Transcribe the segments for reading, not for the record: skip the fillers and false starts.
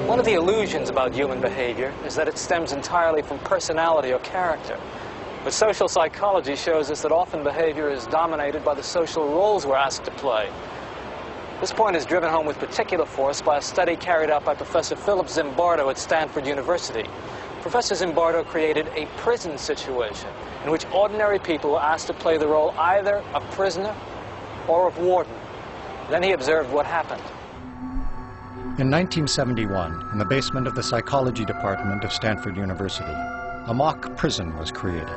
One of the illusions about human behavior is that it stems entirely from personality or character. But social psychology shows us that often behavior is dominated by the social roles we're asked to play. This point is driven home with particular force by a study carried out by Professor Philip Zimbardo at Stanford University. Professor Zimbardo created a prison situation in which ordinary people were asked to play the role either of prisoner or of warden. Then he observed what happened. In 1971, in the basement of the psychology department of Stanford University, a mock prison was created.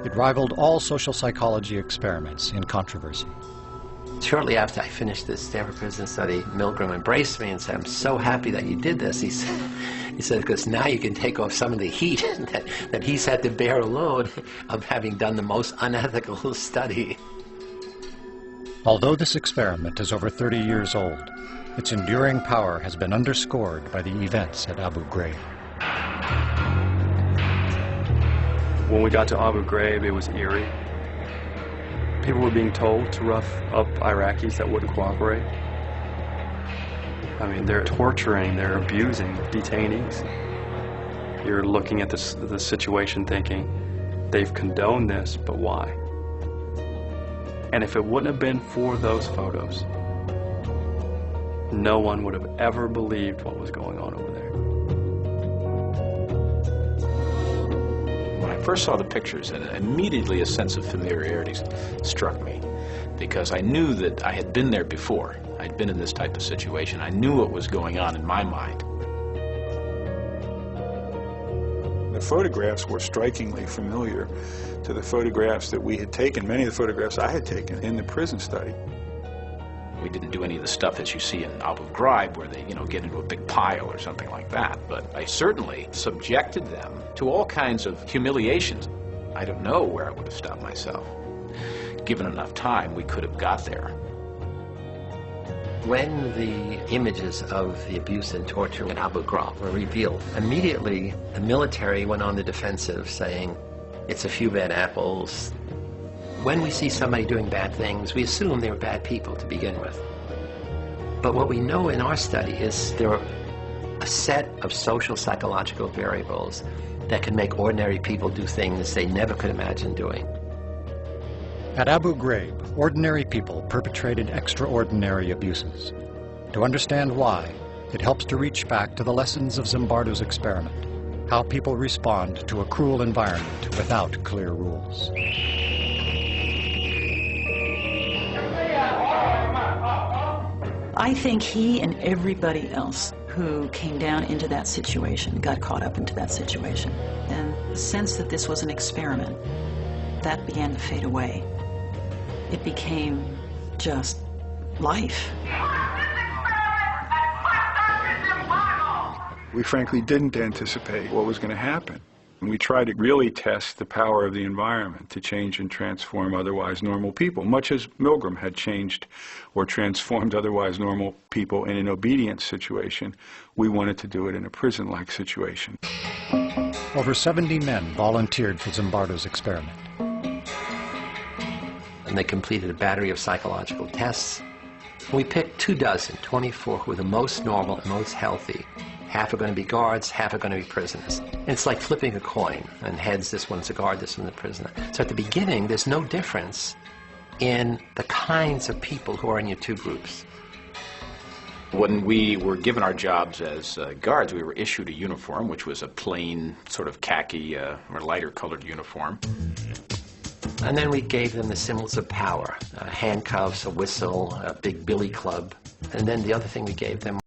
It rivaled all social psychology experiments in controversy. Shortly after I finished this Stanford prison study, Milgram embraced me and said, "I'm so happy that you did this." He said, because now you can take off some of the heat that he's had to bear alone of having done the most unethical study. Although this experiment is over 30 years old, its enduring power has been underscored by the events at Abu Ghraib. When we got to Abu Ghraib, it was eerie. People were being told to rough up Iraqis that wouldn't cooperate. I mean, they're torturing, they're abusing detainees. You're looking at the situation thinking, they've condoned this, but why? And if it wouldn't have been for those photos, no one would have ever believed what was going on over there. When I first saw the pictures, immediately a sense of familiarity struck me, because I knew that I had been there before. I'd been in this type of situation. I knew what was going on in my mind. The photographs were strikingly familiar to the photographs that we had taken, many of the photographs I had taken in the prison study. We didn't do any of the stuff as you see in Abu Ghraib where they, get into a big pile or something like that. But I certainly subjected them to all kinds of humiliations. I don't know where I would have stopped myself. Given enough time, we could have got there. When the images of the abuse and torture at Abu Ghraib were revealed, immediately the military went on the defensive, saying, it's a few bad apples. When we see somebody doing bad things, we assume they're bad people to begin with. But what we know in our study is there are a set of social psychological variables that can make ordinary people do things they never could imagine doing. At Abu Ghraib, ordinary people perpetrated extraordinary abuses. To understand why, it helps to reach back to the lessons of Zimbardo's experiment, how people respond to a cruel environment without clear rules. I think he and everybody else who came down into that situation got caught up into that situation. And the sense that this was an experiment, that began to fade away. It became just life. We frankly didn't anticipate what was going to happen. And we tried to really test the power of the environment to change and transform otherwise normal people, much as Milgram had changed or transformed otherwise normal people in an obedience situation. We wanted to do it in a prison-like situation. Over 70 men volunteered for Zimbardo's experiment. And they completed a battery of psychological tests. We picked 24 who were the most normal and most healthy. Half are going to be guards, half are going to be prisoners. And it's like flipping a coin, and heads, this one's a guard, this one's a prisoner. So at the beginning, there's no difference in the kinds of people who are in your two groups. When we were given our jobs as guards, we were issued a uniform, which was a plain sort of khaki or lighter colored uniform. And then we gave them the symbols of power, handcuffs, a whistle, a big billy club. And then the other thing we gave them